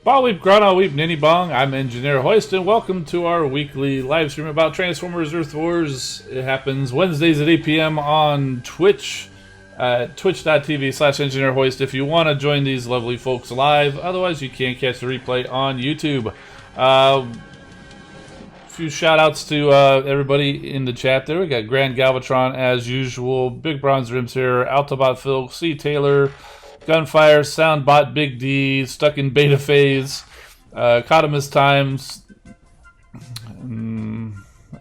Ba Weep, Grana Weep, Ninny Bong. I'm Engineer Hoist, and welcome to our weekly live stream about Transformers Earth Wars. It happens Wednesdays at 8 p.m. on Twitch, twitch.tv/Engineer Hoist if you want to join these lovely folks live. Otherwise, you can catch the replay on YouTube. A few shout-outs to everybody in the chat there. We got Grand Galvatron as usual, Big Bronze Rims here, Autobot Phil, C. Taylor, Gunfire, Soundbot, Big D, Stuck in Beta Phase, Cotimus Times.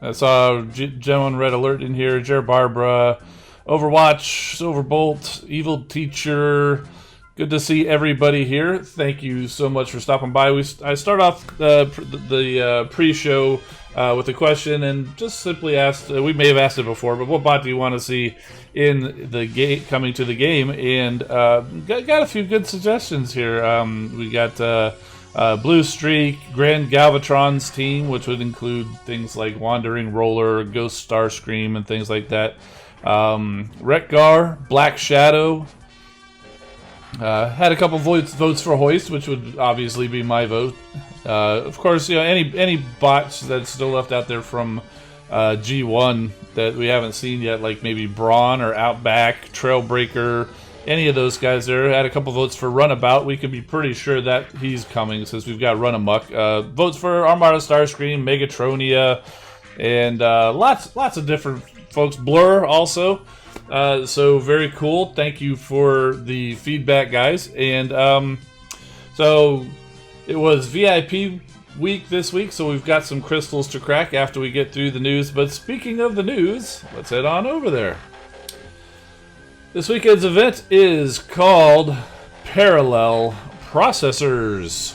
I saw Gentleman Red Alert in here, Jer Barbara, Overwatch, Silverbolt, Evil Teacher. Good to see everybody here. Thank you so much for stopping by. I start off the pre-show with a question and just simply asked, we may have asked it before, but what bot do you want to see in the game coming to the game? And got a few good suggestions here. We got Blue Streak, Grand Galvatron's team, which would include things like Wandering Roller, Ghost Starscream, and things like that. Retgar, Black Shadow. Had a couple votes for Hoist, which would obviously be my vote. Of course, you know, any bots that's still left out there from G1 that we haven't seen yet, like maybe Brawn or Outback, Trailbreaker, any of those guys there. Had a couple votes for Runabout. We can be pretty sure that he's coming since we've got Runamuck. Votes for Armada Starscream, Megatronia, and lots of different folks. Blur also. So very cool. Thank you for the feedback, guys. And so it was VIP week this week, so we've got some crystals to crack after we get through the news. But speaking of the news, let's head on over there. This weekend's event is called Parallel Processors.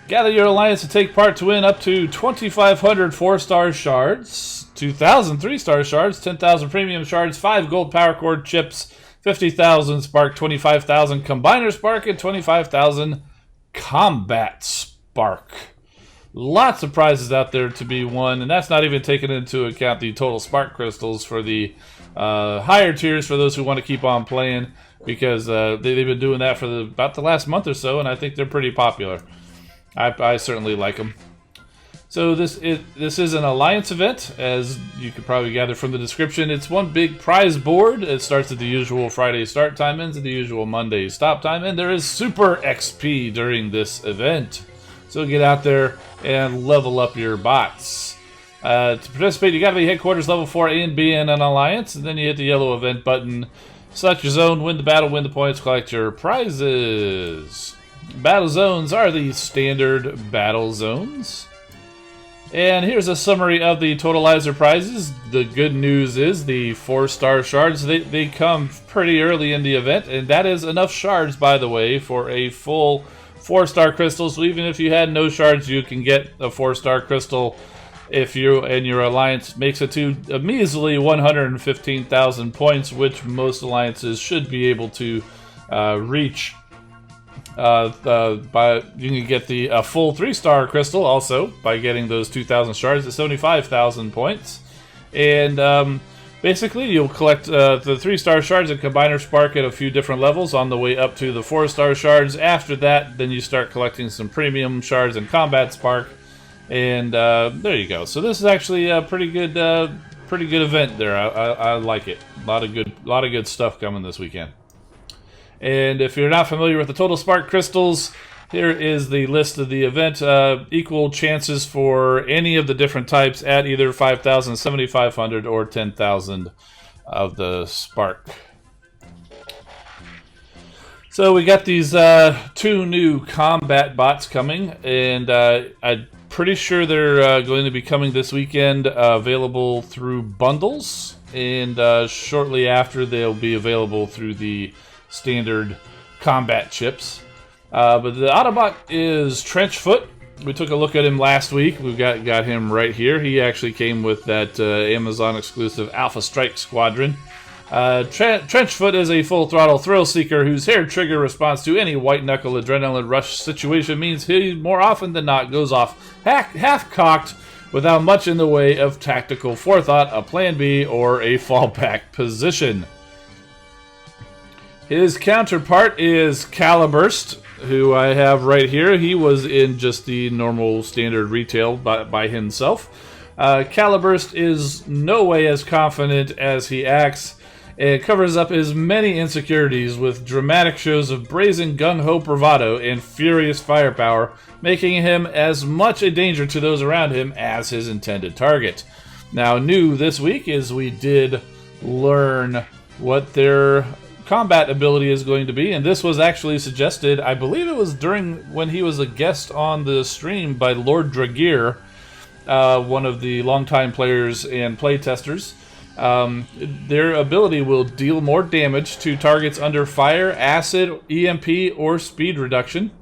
Gather your alliance to take part to win up to 2,500 4-star shards, 2,000 3-star shards, 10,000 premium shards, 5 gold power cord chips, 50,000 spark, 25,000 combiner spark, and 25,000 combat spark. Lots of prizes out there to be won, and that's not even taking into account the total spark crystals for the higher tiers for those who want to keep on playing, because they've been doing that for about the last month or so, and I think they're pretty popular. I certainly like them. So this is an alliance event, as you could probably gather from the description. It's one big prize board. It starts at the usual Friday start time, ends at the usual Monday stop time, and there is Super XP during this event. So get out there and level up your bots. To participate, you got to be headquarters level 4 A and B in an alliance, and then you hit the yellow event button, select your zone, win the battle, win the points, collect your prizes. Battle zones are the standard battle zones. And here's a summary of the totalizer prizes. The good news is the 4-star shards, they come pretty early in the event, and that is enough shards, by the way, for a full 4-star crystal. So even if you had no shards, you can get a 4-star crystal if you and your alliance makes it to a measly 115,000 points, which most alliances should be able to reach. You can get the full 3-star crystal also by getting those 2,000 shards at 75,000 points. And basically, you'll collect the 3-star shards and combiner spark at a few different levels on the way up to the 4-star shards. After that, then you start collecting some premium shards and combat spark. And there you go. So this is actually a pretty good event there. I like it. A lot of good stuff coming this weekend. And if you're not familiar with the total spark crystals, here is the list of the event. Equal chances for any of the different types at either 5,000, 7,500, or 10,000 of the spark. So we got these 2 new combat bots coming, and I'm pretty sure they're going to be coming this weekend, available through bundles, and shortly after they'll be available through the standard combat chips. But the Autobot is Trenchfoot. We took a look at him last week. We've got him right here. He actually came with that Amazon exclusive Alpha Strike Squadron. Trenchfoot is a full-throttle thrill seeker whose hair trigger response to any white-knuckle adrenaline rush situation means he more often than not goes off half-cocked without much in the way of tactical forethought, a plan B, or a fallback position. His counterpart is Caliburst. who I have right here, he was in just the normal standard retail by himself. Caliburst is no way as confident as he acts. It covers up his many insecurities with dramatic shows of brazen gung-ho bravado and furious firepower, making him as much a danger to those around him as his intended target. Now, new this week is we did learn what their combat ability is going to be, and this was actually suggested, I believe it was during when he was a guest on the stream by Lord Dragir, one of the longtime players and playtesters. Their ability will deal more damage to targets under fire, acid, EMP, or speed reduction.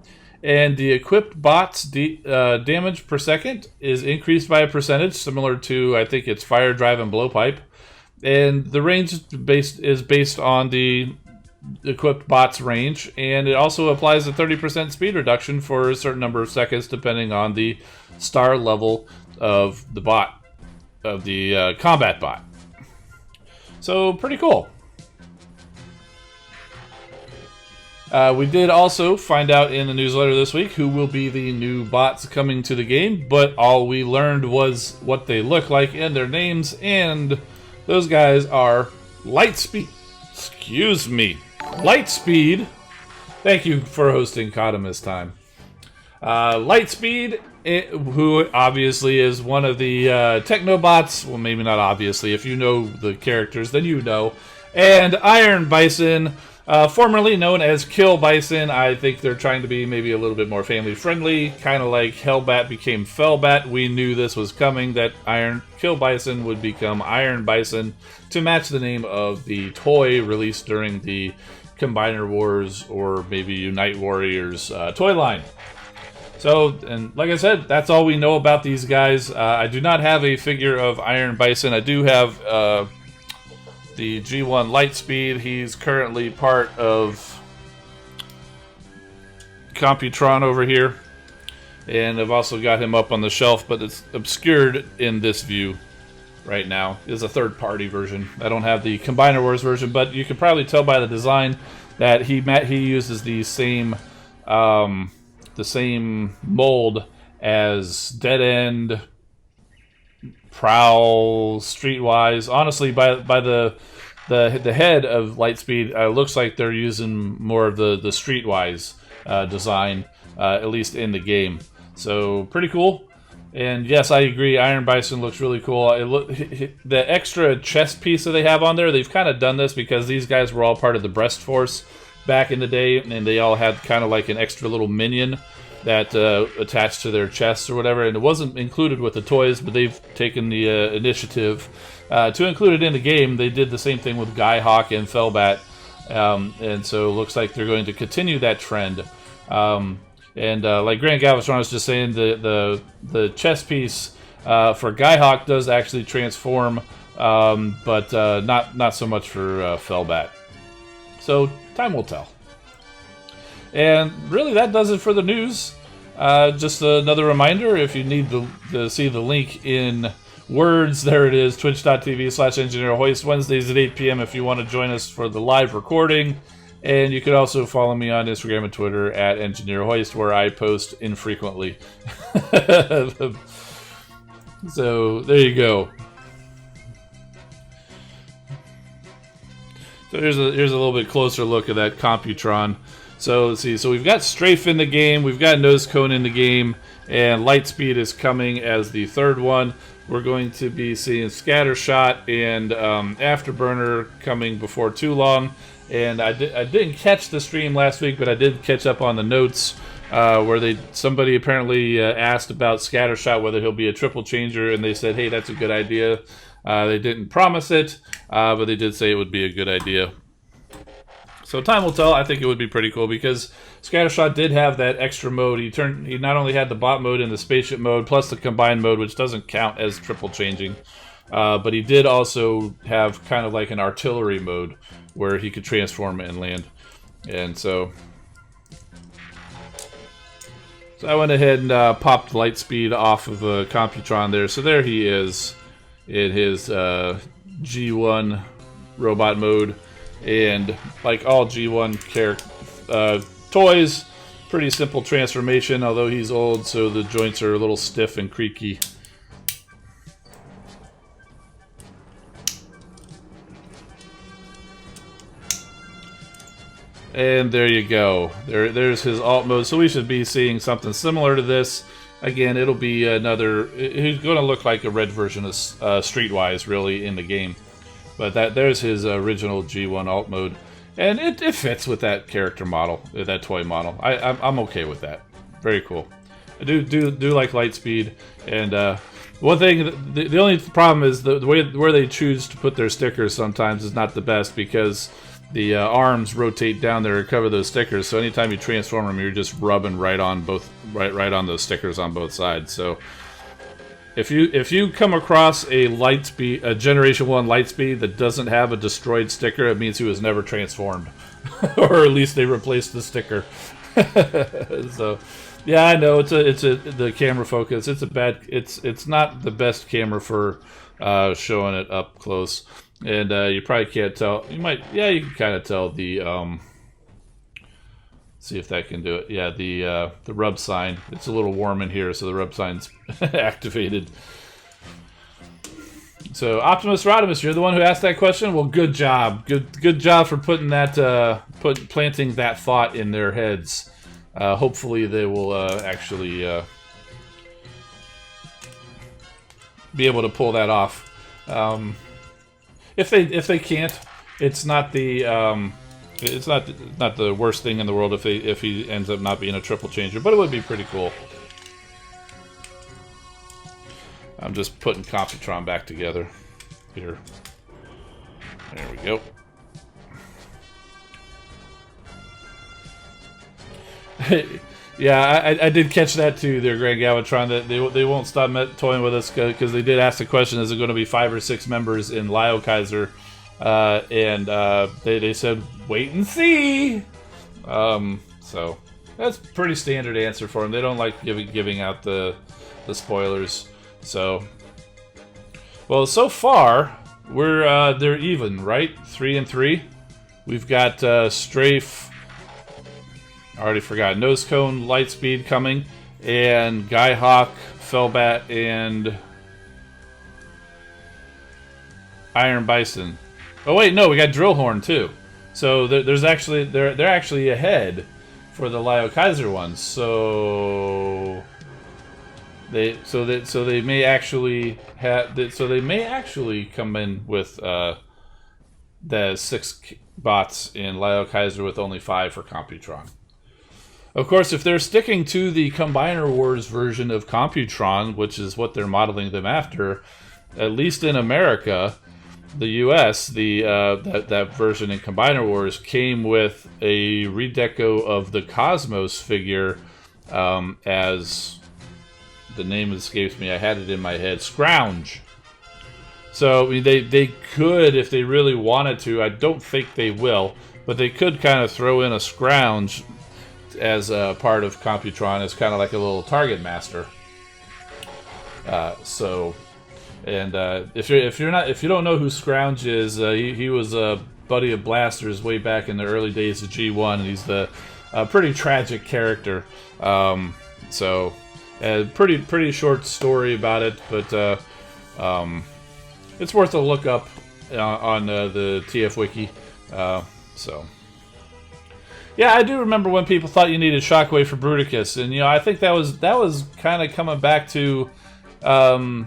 And the equipped bots damage per second is increased by a percentage, similar to, I think it's fire, drive, and blowpipe. And the range is based on the equipped bot's range. And it also applies a 30% speed reduction for a certain number of seconds, depending on the star level of the bot, of the combat bot. So, pretty cool. We did also find out in the newsletter this week who will be the new bots coming to the game, but all we learned was what they look like and their names, and those guys are Lightspeed. Excuse me. Lightspeed. Thank you for hosting Cottam this time. Lightspeed, who obviously is one of the Technobots. Well, maybe not obviously. If you know the characters, then you know. And Iron Bison, formerly known as Kill Bison. I think they're trying to be maybe a little bit more family-friendly, kind of like Hellbat became Fellbat. We knew this was coming, that Kill Bison would become Iron Bison to match the name of the toy released during the Combiner Wars or maybe Unite Warriors toy line. So, and like I said, that's all we know about these guys. I do not have a figure of Iron Bison. I do have the G1 Lightspeed. He's currently part of Computron over here. And I've also got him up on the shelf, but it's obscured in this view right now. It's a third-party version. I don't have the Combiner Wars version, but you can probably tell by the design that he uses the same mold as Dead End, Prowl, Streetwise. Honestly, by the head of Lightspeed, looks like they're using more of the Streetwise design, at least in the game. So pretty cool. And yes, I agree. Iron Bison looks really cool. The extra chest piece that they have on there, they've kind of done this because these guys were all part of the Breast Force back in the day, and they all had kind of like an extra little minion that attached to their chests or whatever, and it wasn't included with the toys, but they've taken the initiative to include it in the game. They did the same thing with Guy-Hawk and Fellbat, and so it looks like they're going to continue that trend. And like Grant Galvatron was just saying, the chest piece for Guy-Hawk does actually transform, but not so much for Fellbat. So time will tell. And really, that does it for the news. Just another reminder, if you need to see the link in words, there it is, twitch.tv/EngineerHoist, Wednesdays at 8 p.m. if you want to join us for the live recording. And you can also follow me on Instagram and Twitter at EngineerHoist, where I post infrequently. So, there you go. So here's a little bit closer look at that Computron. So let's see. So we've got Strafe in the game, we've got Nose Cone in the game, and Lightspeed is coming as the third one. We're going to be seeing Scattershot and Afterburner coming before too long. And I didn't catch the stream last week, but I did catch up on the notes where somebody apparently asked about Scattershot, whether he'll be a triple changer, and they said, hey, that's a good idea. They didn't promise it, but they did say it would be a good idea. So time will tell. I think it would be pretty cool because Scattershot did have that extra mode. He not only had the bot mode and the spaceship mode, plus the combined mode, which doesn't count as triple changing, but he did also have kind of like an artillery mode where he could transform and land. And so I went ahead and popped Lightspeed off of Computron there. So there he is in his G1 robot mode. And like all G1 toys, Pretty simple transformation, although he's old, so the joints are a little stiff and creaky. And there you go. There's his alt mode. So we should be seeing something similar to this. Again, it'll be another... He's going to look like a red version of Streetwise, really, in the game. But there's his original G1 alt mode. And it fits with that character model, that toy model. I'm okay with that. Very cool. I do like Lightspeed. And one thing, the only problem is the way where they choose to put their stickers sometimes is not the best, because the arms rotate down there to cover those stickers. So anytime you transform them, you're just rubbing right on those stickers on both sides. So if you come across a Generation 1 Lightspeed that doesn't have a destroyed sticker, it means he was never transformed, or at least they replaced the sticker. So, yeah, I know the camera focus. It's not the best camera for showing it up close, and you probably can't tell. You can kind of tell the. See if that can do it. Yeah, the rub sign. It's a little warm in here, so the rub sign's activated. So Optimus Rodimus, you're the one who asked that question. Well, good job. Good job for putting that planting that thought in their heads. Hopefully they will actually be able to pull that off. If they can't, it's not the it's not the worst thing in the world if he ends up not being a triple changer, but it would be pretty cool. I'm just putting Computron back together here. There we go. Yeah, I did catch that too there, Grand Galvatron, that they won't stop toying with us, because they did ask the question, is it going to be 5 or 6 members in Lio Kaiser? And they said, wait and see. So that's a pretty standard answer for them. They don't like giving out the spoilers. So, well, so far they're even, right? 3 and 3. We've got Strafe. I already forgot. Nose Cone, Lightspeed coming, and Guy-Hawk, C.O.M.B.A.T, and Iron Bison. Oh wait, no, we got Drillhorn too. So they're actually ahead for the Lio Kaiser ones. So they may actually come in with the 6 bots in Lio Kaiser with only 5 for Computron. Of course, if they're sticking to the Combiner Wars version of Computron, which is what they're modeling them after, at least in America, the US, that version in Combiner Wars came with a redeco of the Cosmos figure, as the name escapes me. I had it in my head. Scrounge. So I mean, they could, if they really wanted to. I don't think they will, but they could kind of throw in a Scrounge as a part of Computron, as kind of like a little target master. If you don't know who Scrounge is, he was a buddy of Blaster's way back in the early days of G1, and he's the pretty tragic character. Pretty short story about it, but it's worth a look up on the TF Wiki. Yeah, I do remember when people thought you needed Shockwave for Bruticus, and I think that was kind of coming back to. That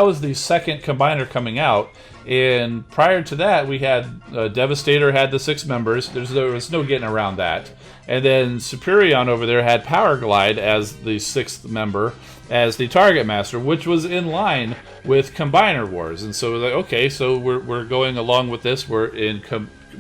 was the second Combiner coming out, and prior to that we had Devastator had the 6 members. There was no getting around that. And then Superion over there had Power Glide as the 6th member, as the Target Master, which was in line with Combiner Wars. And so we're like, okay, so we're going along with this. We're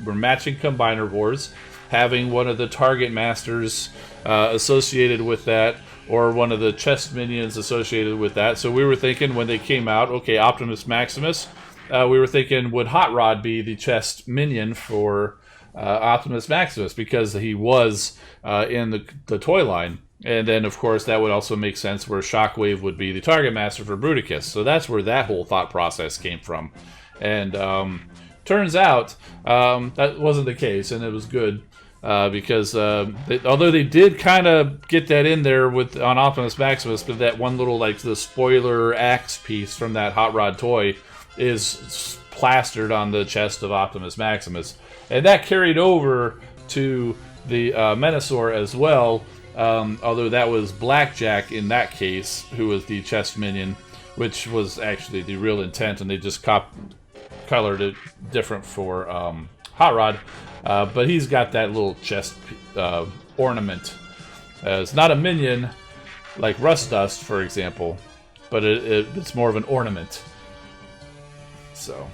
matching Combiner Wars, having one of the Target Masters associated with that, or one of the chest minions associated with that. So we were thinking when they came out, okay, Optimus Maximus, we were thinking, would Hot Rod be the chest minion for Optimus Maximus, because he was in the toy line. And then, of course, that would also make sense where Shockwave would be the Target Master for Bruticus. So that's where that whole thought process came from. And turns out that wasn't the case, and it was good. because although they did kind of get that in there on Optimus Maximus, but that one little like the spoiler axe piece from that Hot Rod toy is plastered on the chest of Optimus Maximus, and that carried over to the Menasor as well. Although that was Blackjack in that case, who was the chest minion, which was actually the real intent, and they just colored it different for Hot Rod. But he's got that little chest ornament. It's not a minion like Rust Dust, for example, but it's more of an ornament. So,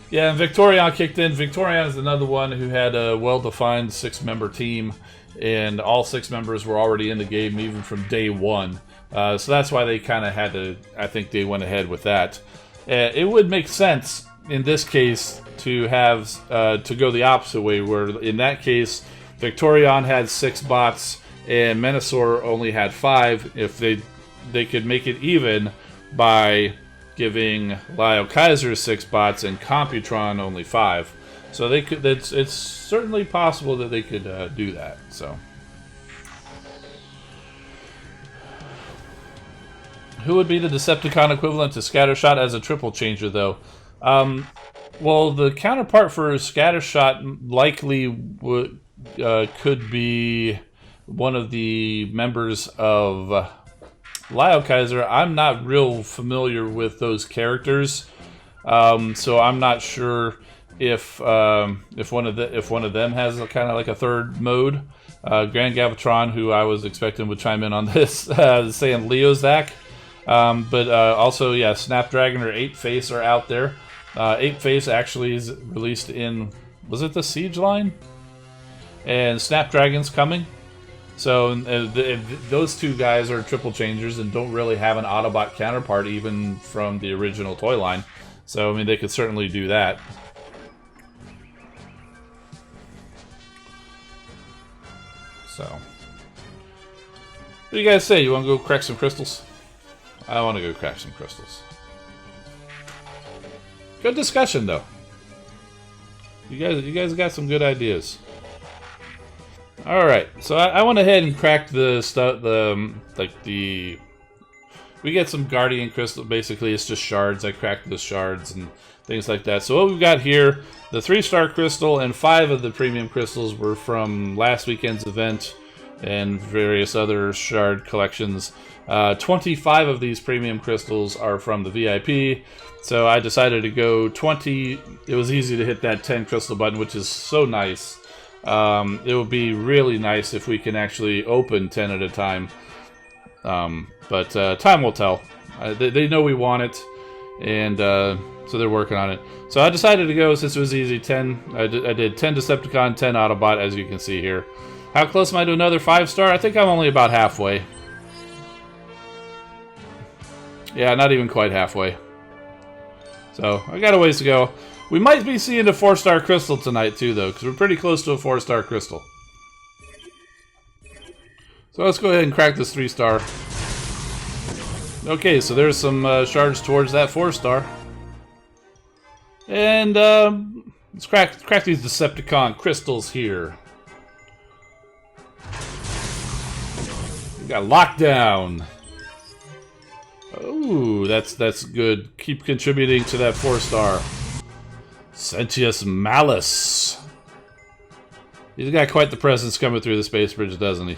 yeah, and Victorion kicked in. Victorion is another one who had a well-defined 6-member team, and all 6 members were already in the game even from day one. So that's why they kind of had to, I think they went ahead with that. It would make sense in this case to have to go the opposite way, where in that case Victorion had 6 bots and Menasor only had 5. If they could make it even by giving Lyle Kaiser 6 bots and Computron only 5. So they could. It's certainly possible that they could do that. So, who would be the Decepticon equivalent to Scattershot as a triple changer, though? Well, the counterpart for Scattershot likely could be one of the members of Lyle Kaiser. I'm not real familiar with those characters, so I'm not sure if one of them has a kind of like a third mode. Grand Galvatron, who I was expecting would chime in on this, saying Leozak. But also, yeah, Snapdragon or 8-Face are out there. 8-Face actually is released in, was it the Siege line? And Snapdragon's coming. So those 2 guys are triple changers and don't really have an Autobot counterpart even from the original toy line. So, I mean, they could certainly do that. So, what do you guys say? You want to go crack some crystals? I want to go crack some crystals. Good discussion, though. You guys got some good ideas. All right, so I went ahead and cracked the stuff. We get some Guardian crystal. Basically, it's just shards. I cracked the shards and things like that. So what we've got here, the 3-star crystal and 5 of the premium crystals were from last weekend's event and various other shard collections. 25 of these premium crystals are from the VIP. So I decided to go 20. It was easy to hit that 10 crystal button, which is so nice. It would be really nice if we can actually open 10 at a time. But time will tell. They know we want it, and so they're working on it. So I decided to go, since it was easy, 10. I did 10 Decepticon, 10 Autobot, as you can see here. How close am I to another 5-star? I think I'm only about halfway. Yeah, not even quite halfway. So, I got a ways to go. We might be seeing a 4-star crystal tonight, too, though, because we're pretty close to a 4-star crystal. So let's go ahead and crack this 3-star. Okay, so there's some shards towards that 4-star. And let's crack these Decepticon crystals here. We got Lockdown. Ooh, that's good. Keep contributing to that 4-star. Sentius Malice. He's got quite the presence coming through the space bridge, doesn't he?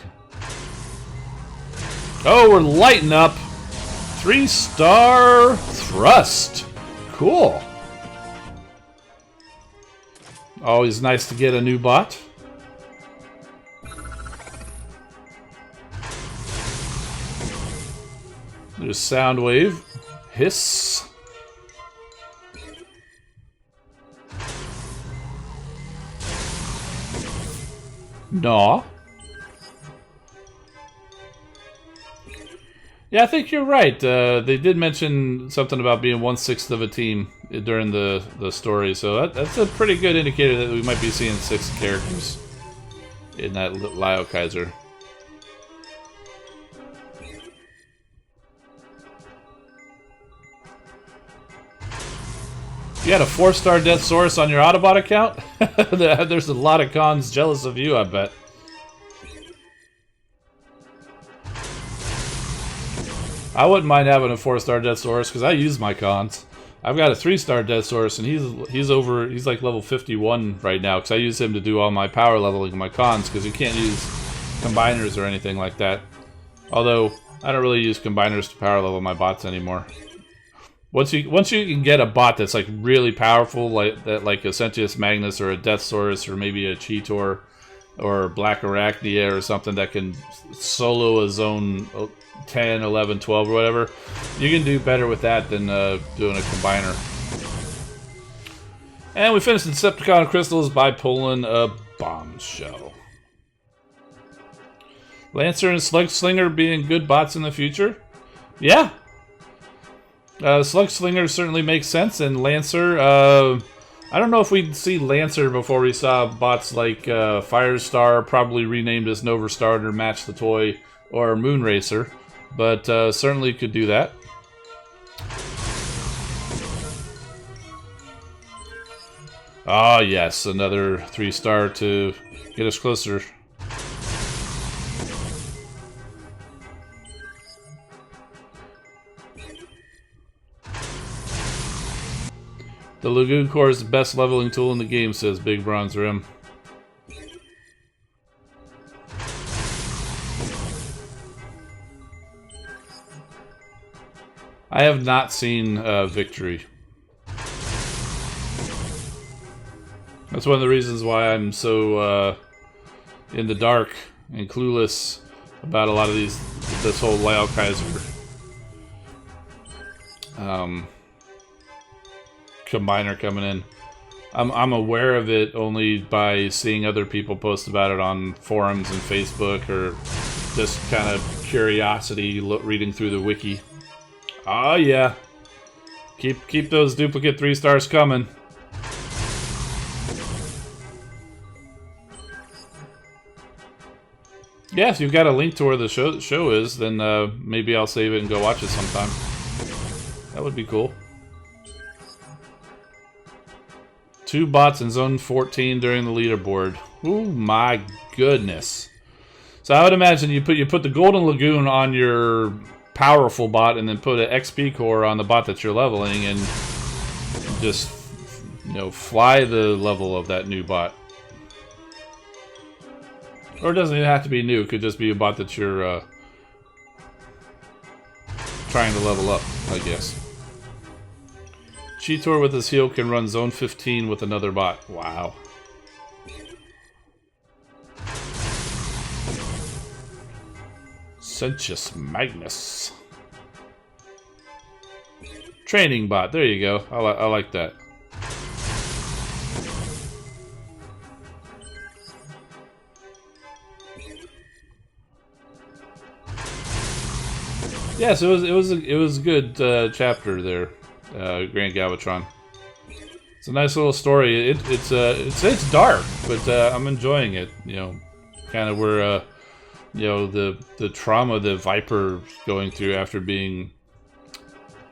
Oh, we're lighting up. 3-star Thrust. Cool. Always nice to get a new bot. There's Soundwave. Hiss. Gnaw. Yeah, I think you're right. They did mention something about being 1/6 of a team during the story, so that's a pretty good indicator that we might be seeing 6 characters in that Lyle Kaiser. You got a 4-star Death Source on your Autobot account? There's a lot of cons jealous of you, I bet. I wouldn't mind having a 4-star Death Source because I use my cons. I've got a 3-star Death Source and he's like level 51 right now because I use him to do all my power leveling in my cons because you can't use combiners or anything like that. Although I don't really use combiners to power level my bots anymore. Once you can get a bot that's like really powerful, like a Sentius Magnus or a Death Source or maybe a Cheetor or Black Arachnia or something that can solo a zone 10, 11, 12 or whatever, you can do better with that than doing a combiner. And we finished Decepticon Crystals by pulling a Bombshell. Lancer and Slug Slinger being good bots in the future? Yeah. Slug Slinger certainly makes sense, and Lancer, I don't know if we'd see Lancer before we saw bots like Firestar, probably renamed as Nova Starter, Match the Toy, or Moonracer, but certainly could do that. Ah, yes, another 3-star to get us closer. The Lagoon Core is the best leveling tool in the game, says Big Bronze Rim. I have not seen Victory. That's one of the reasons why I'm so in the dark and clueless about a lot of this whole Lyle Kaiser combiner coming in. I'm aware of it only by seeing other people post about it on forums and Facebook, or just kind of curiosity reading through the wiki. Oh yeah, keep those duplicate 3-stars coming. Yeah, if you've got a link to where the show is, then maybe I'll save it and go watch it sometime. That would be cool. 2 bots in Zone 14 during the leaderboard. Oh my goodness. So I would imagine you put the Golden Lagoon on your powerful bot and then put an XP core on the bot that you're leveling and just, you know, fly the level of that new bot. Or it doesn't even have to be new. It could just be a bot that you're trying to level up, I guess. Cheetor with his heel can run Zone 15 with another bot. Wow. Sentius Magnus. Training bot. There you go. I like that. Yes, it was a good chapter there. Grand Galvatron. It's a nice little story. It's dark, but I'm enjoying it. You know, kind of where you know, the trauma that Viper's going through after being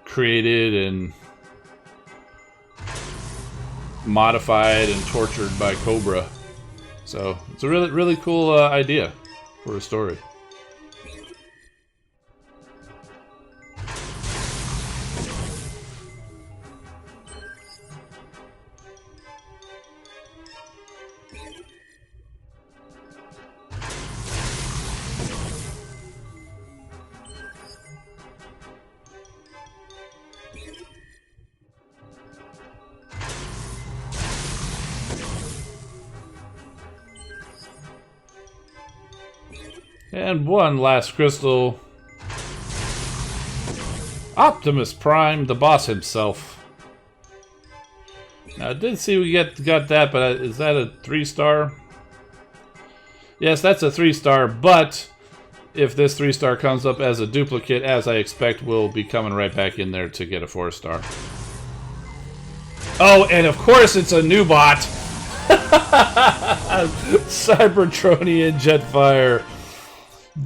created and modified and tortured by Cobra. So it's a really cool idea for a story. And one last crystal. Optimus Prime, the boss himself. Now, I did see we got that, but is that a 3-star? Yes, that's a 3-star, but if this 3-star comes up as a duplicate, as I expect, we'll be coming right back in there to get a 4-star. Oh, and of course it's a new bot! Cybertronian Jetfire.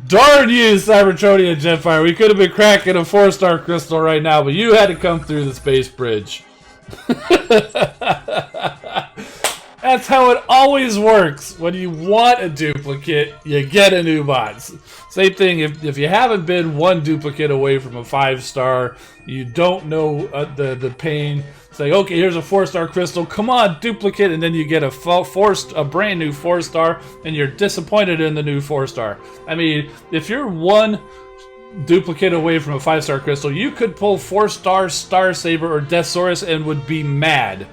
Darn you, Cybertronian Jetfire. We could have been cracking a 4-star crystal right now, but you had to come through the space bridge. That's how it always works. When you want a duplicate, you get a new bot. Same thing, if you haven't been one duplicate away from a 5-star, you don't know the pain. It's like, okay, here's a 4-star crystal. Come on, duplicate, and then you get a brand new 4-star, and you're disappointed in the new 4-star. I mean, if you're one duplicate away from a 5-star crystal, you could pull 4-star Star Saber or Deathsaurus and would be mad.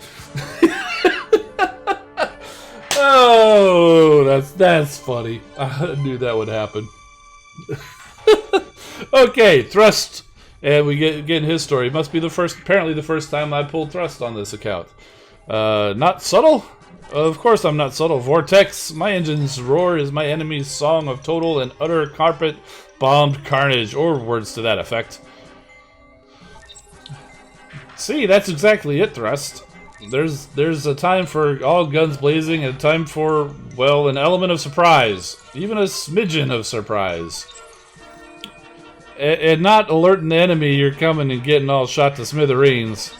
Oh, that's funny. I knew that would happen. Okay, Thrust, and we get his story. It must be apparently the first time I pulled Thrust on this account. Not subtle? Of course I'm not subtle. Vortex, my engine's roar is my enemy's song of total and utter carpet bombed carnage, or words to that effect. See, that's exactly it, Thrust. There's a time for all guns blazing and a time for, well, an element of surprise. Even a smidgen of surprise. And not alerting the enemy you're coming and getting all shot to smithereens.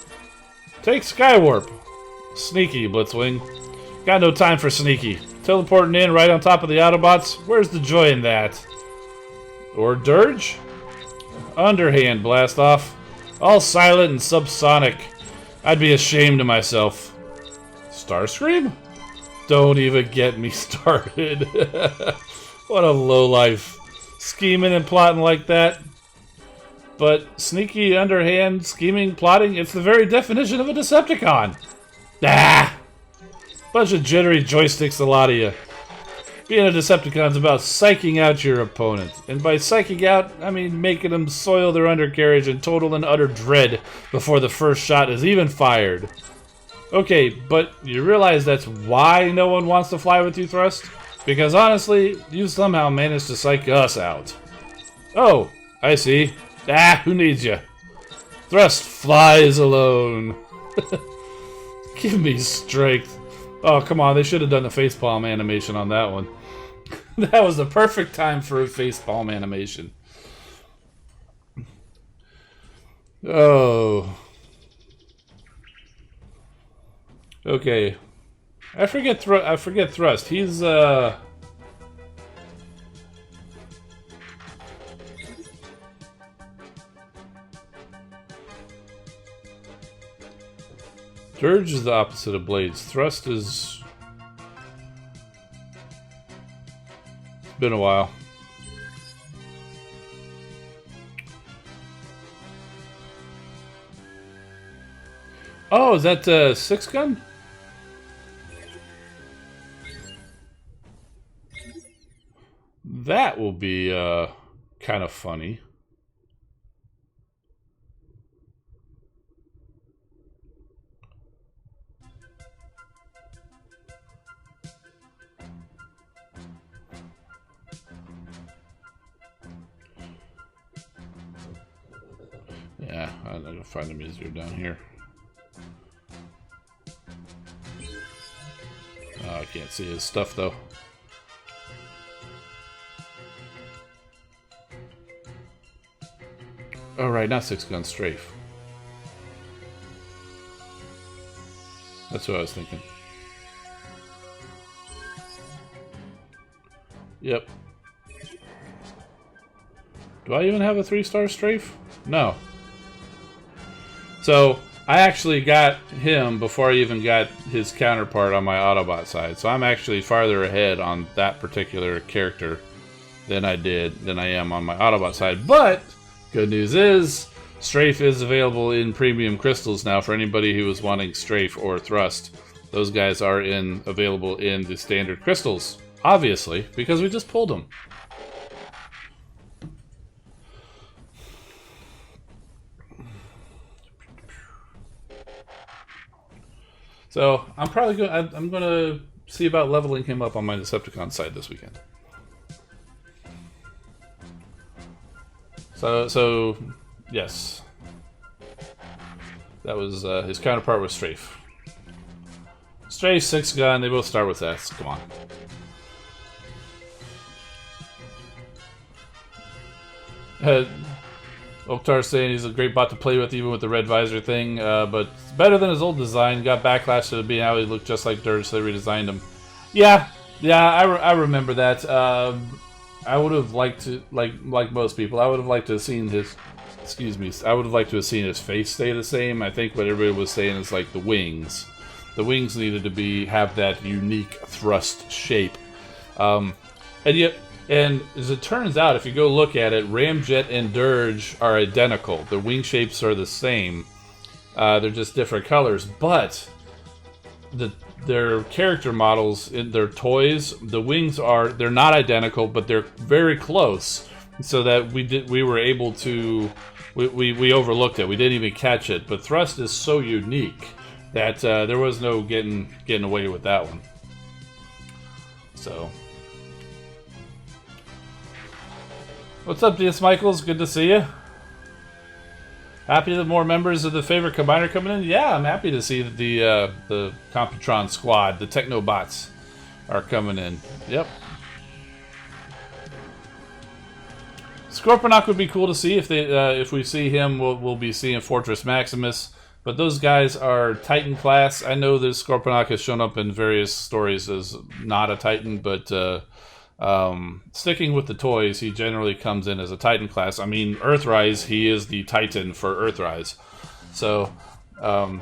Take Skywarp. Sneaky, Blitzwing. Got no time for sneaky. Teleporting in right on top of the Autobots. Where's the joy in that? Or Dirge? Underhand blast off. All silent and subsonic. I'd be ashamed of myself. Starscream? Don't even get me started. What a lowlife. Scheming and plotting like that. But sneaky, underhand, scheming, plotting, it's the very definition of a Decepticon. Ah! Bunch of jittery joysticks, a lot of you. Being a Decepticon's about psyching out your opponent. And by psyching out, I mean making them soil their undercarriage in total and utter dread before the first shot is even fired. Okay, but you realize that's why no one wants to fly with you, Thrust? Because honestly, you somehow managed to psych us out. Oh, I see. Ah, who needs you? Thrust flies alone. Give me strength. Oh, come on, they should have done the facepalm animation on that one. That was the perfect time for a facepalm animation. Oh. Okay. I forget Thrust. He's, Dirge is the opposite of Blades. Thrust is... It's been a while. Oh, is that 6 gun? That will be kind of funny. Yeah, I'm gonna find them easier down here. Oh, I can't see his stuff though. Oh right, not 6 gun strafe. That's what I was thinking. Yep. Do I even have a 3-star strafe? No. So, I actually got him before I even got his counterpart on my Autobot side. So I'm actually farther ahead on that particular character than I am on my Autobot side. But, good news is, Strafe is available in premium crystals now for anybody who is wanting Strafe or Thrust. Those guys are available in the standard crystals. Obviously, because we just pulled them. So I'm probably I'm gonna see about leveling him up on my Decepticon side this weekend. So yes, that was his counterpart was Strafe. Strafe, 6 gun. They both start with S. Come on. Oktar saying he's a great bot to play with, even with the red visor thing, but better than his old design. Got backlash to being how he looked just like Dirge, so they redesigned him. Yeah, I remember that. I would have liked to, like most people, I would have liked to have seen his, excuse me, I would have liked to have seen his face stay the same. I think what everybody was saying is like the wings. The wings needed to have that unique thrust shape. And yet, and as it turns out, if you go look at it, Ramjet and Dirge are identical. The wing shapes are the same. They're just different colors, but their character models in their toys, the wings they're not identical, but they're very close, so that we were able to we overlooked it. We didn't even catch it. But thrust is so unique that there was no getting away with that one. So, what's up, DS Michaels? Good to see you. Happy that more members of the favorite combiner coming in. Yeah, I'm happy to see that the Computron squad, the Techno Bots, are coming in. Yep. Scorponok would be cool to see if we see him. We'll be seeing Fortress Maximus. But those guys are Titan class. I know that Scorponok has shown up in various stories as not a Titan, but sticking with the toys, he generally comes in as a Titan class. I mean, Earthrise, he is the Titan for Earthrise. So,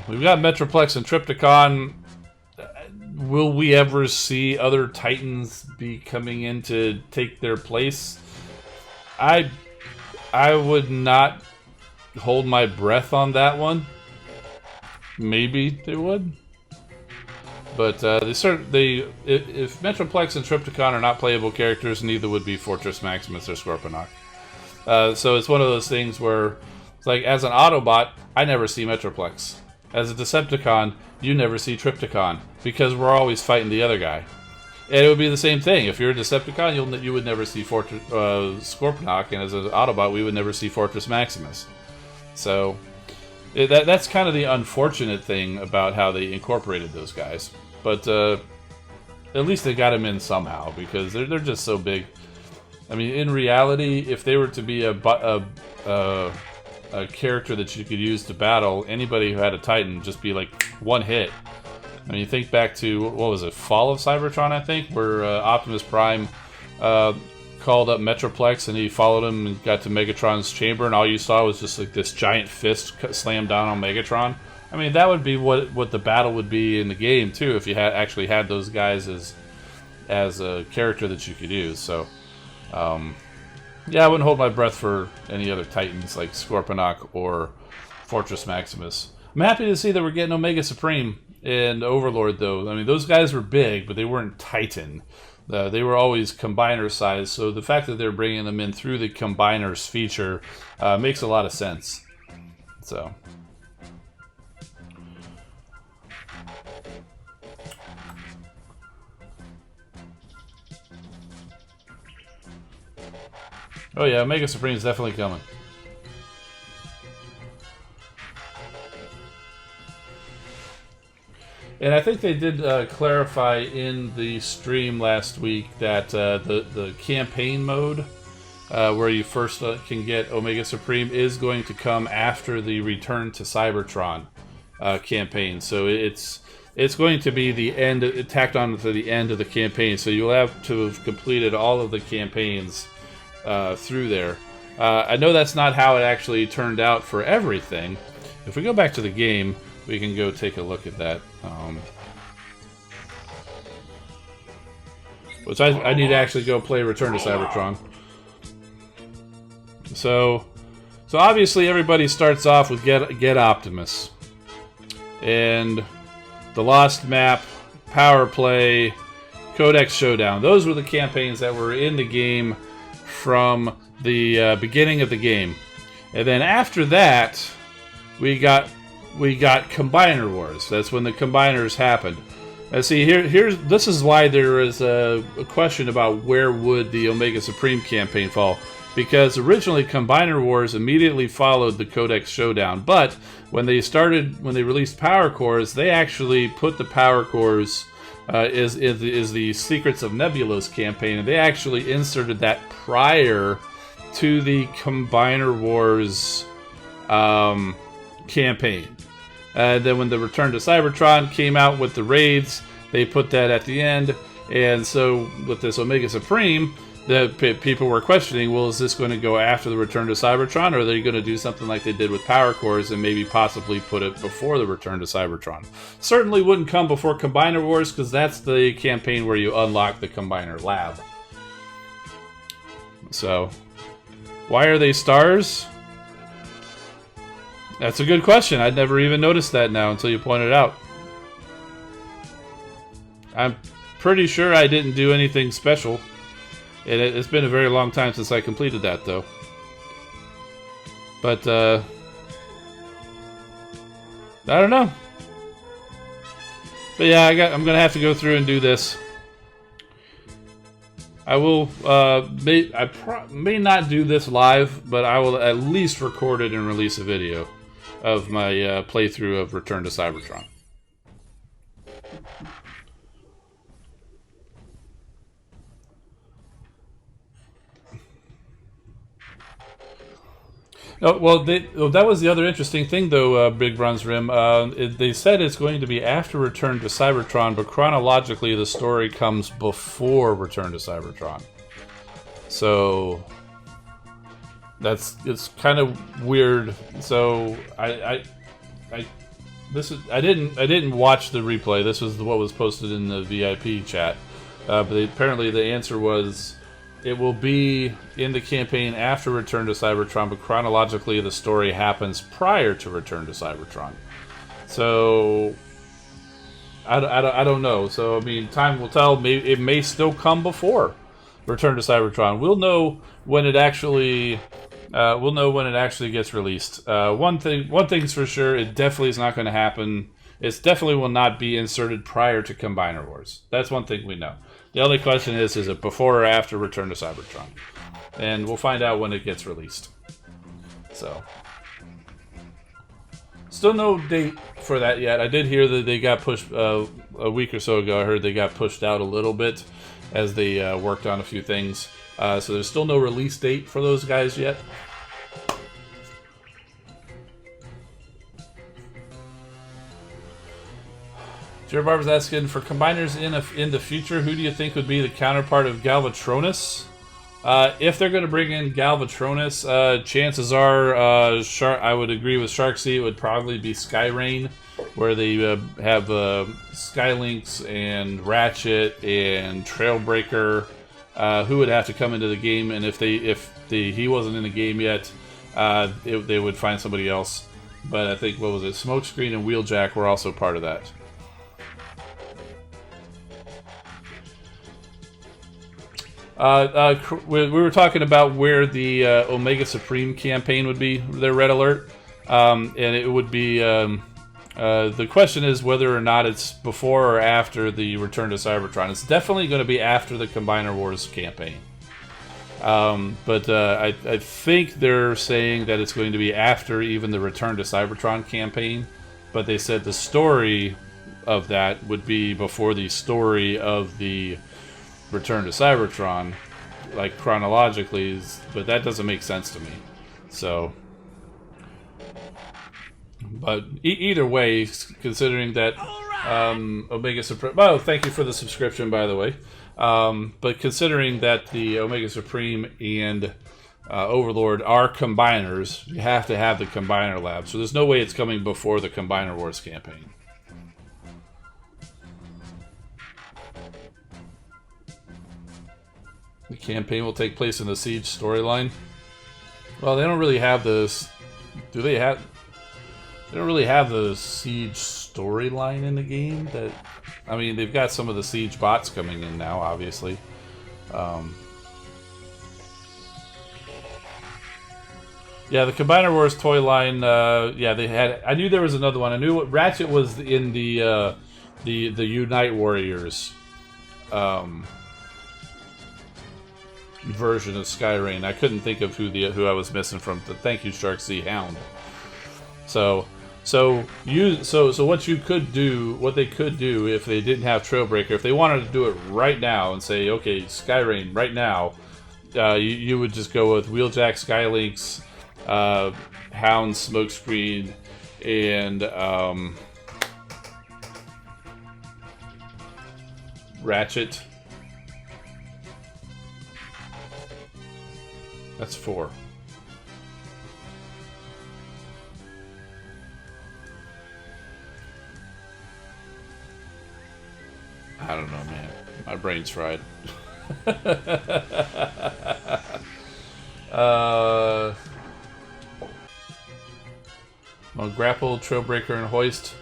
we've got Metroplex and Trypticon. Will we ever see other Titans be coming in to take their place? I would not hold my breath on that one. Maybe they would. But if Metroplex and Trypticon are not playable characters, neither would be Fortress Maximus or Scorponok. So it's one of those things where, it's like, as an Autobot, I never see Metroplex. As a Decepticon, you never see Trypticon, because we're always fighting the other guy. And it would be the same thing. If you're a Decepticon, you would never see Scorponok, and as an Autobot, we would never see Fortress Maximus. So that's kind of the unfortunate thing about how they incorporated those guys. But at least they got him in somehow, because they're just so big. I mean, in reality, if they were to be a character that you could use to battle, anybody who had a Titan just be like one hit. I mean, you think back to, what was it, Fall of Cybertron, I think, where Optimus Prime called up Metroplex and he followed him and got to Megatron's chamber, and all you saw was just like this giant fist slam down on Megatron. I mean, that would be what the battle would be in the game too, if you actually had those guys as a character that you could use. So, yeah, I wouldn't hold my breath for any other Titans like Scorponok or Fortress Maximus. I'm happy to see that we're getting Omega Supreme and Overlord, though. I mean, those guys were big, but they weren't Titan. They were always combiner size, so the fact that they're bringing them in through the combiners feature makes a lot of sense. So, oh yeah, Omega Supreme is definitely coming. And I think they did clarify in the stream last week that the campaign mode, where you first can get Omega Supreme, is going to come after the Return to Cybertron campaign. So it's going to be the end, tacked on to the end of the campaign. So you'll have to have completed all of the campaigns through there. I know that's not how it actually turned out for everything. If we go back to the game, we can go take a look at that. Which I need to actually go play Return to Cybertron. So obviously everybody starts off with Get Optimus. And the Lost Map, Power Play, Codex Showdown. Those were the campaigns that were in the game from the beginning of the game. And then after that, we got Combiner Wars. That's when the Combiners happened. See, this is why there is a question about where would the Omega Supreme campaign fall. Because originally Combiner Wars immediately followed the Codex Showdown. But when they released Power Cores, they actually put the Power Cores is the Secrets of Nebulos campaign. And they actually inserted that prior to the Combiner Wars campaign. Then when the Return to Cybertron came out with the raids, they put that at the end. And so with this Omega Supreme, the people were questioning, well, is this going to go after the Return to Cybertron, or are they going to do something like they did with Power Cores and maybe possibly put it before the Return to Cybertron? Certainly wouldn't come before Combiner Wars, because that's the campaign where you unlock the Combiner Lab. So, why are they stars? That's a good question. I'd never even noticed that now until you pointed it out. I'm pretty sure I didn't do anything special. It's been a very long time since I completed that, though. But, I don't know. But yeah, I'm gonna have to go through and do this. I will, may not do this live, but I will at least record it and release a video of my playthrough of Return to Cybertron. Oh, well, that was the other interesting thing, though, Big Bronze Rim. They said it's going to be after Return to Cybertron, but chronologically the story comes before Return to Cybertron. So it's kind of weird. So I didn't watch the replay. This was what was posted in the VIP chat. But apparently the answer was, it will be in the campaign after Return to Cybertron, but chronologically the story happens prior to Return to Cybertron. So, I don't know. So, I mean, time will tell. It may still come before Return to Cybertron. We'll know when it actually gets released. One thing's for sure, it definitely is not going to happen. It definitely will not be inserted prior to Combiner Wars. That's one thing we know. The only question is it before or after Return to Cybertron? And we'll find out when it gets released. So, still no date for that yet. I did hear that they got pushed a week or so ago. I heard they got pushed out a little bit as they worked on a few things. So there's still no release date for those guys yet. Jared Barber's asking, for combiners in the future, who do you think would be the counterpart of Galvatronus? If they're going to bring in Galvatronus, chances are, I would agree with Sharksy, it would probably be Skyrain, where they have Skylynx and Ratchet and Trailbreaker, who would have to come into the game, and if he wasn't in the game yet, they would find somebody else. But I think, what was it, Smokescreen and Wheeljack were also part of that. We were talking about where the Omega Supreme campaign would be, their red alert, and it would be, the question is whether or not it's before or after the Return to Cybertron. It's definitely going to be after the Combiner Wars campaign. But I think they're saying that it's going to be after even the Return to Cybertron campaign, but they said the story of that would be before the story of the Return to Cybertron, like chronologically, but that doesn't make sense to me. So, but either way, considering that Omega Supreme. Oh, thank you for the subscription, by the way. But considering that the Omega Supreme and Overlord are combiners, you have to have the Combiner Lab. So there's no way it's coming before the Combiner Wars campaign. The campaign will take place in the Siege storyline. Well, they don't really have this. Do they have? They don't really have the Siege storyline in the game. That, I mean, they've got some of the Siege bots coming in now, obviously. Yeah, the Combiner Wars toy line. Yeah, they had. I knew there was another one. I knew Ratchet was in the Unite Warriors. Version of Skyrain. I couldn't think of who I was missing from. Thank you, Shark Z Hound. So what they could do if they didn't have Trailbreaker, if they wanted to do it right now and say, okay, Skyrain right now, you would just go with Wheeljack, Skylynx, Hound, Smokescreen, and Ratchet. That's 4. I don't know, man. My brain's fried. Well, Grapple, Trailbreaker, and Hoist.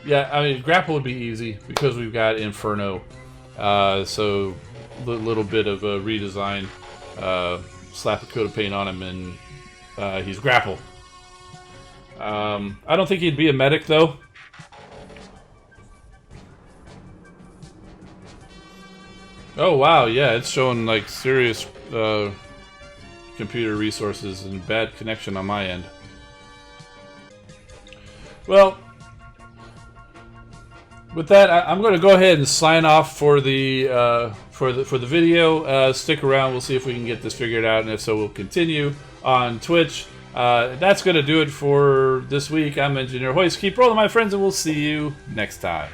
Yeah, I mean, Grapple would be easy because we've got Inferno. So, a little bit of a redesign. Slap a coat of paint on him, and he's Grapple. I don't think he'd be a medic, though. Oh, wow, yeah, it's showing, like, serious computer resources and bad connection on my end. Well, with that, I'm going to go ahead and sign off for the video. Stick around; we'll see if we can get this figured out, and if so, we'll continue on Twitch. That's going to do it for this week. I'm Engineer Hoist. Keep rolling, my friends, and we'll see you next time.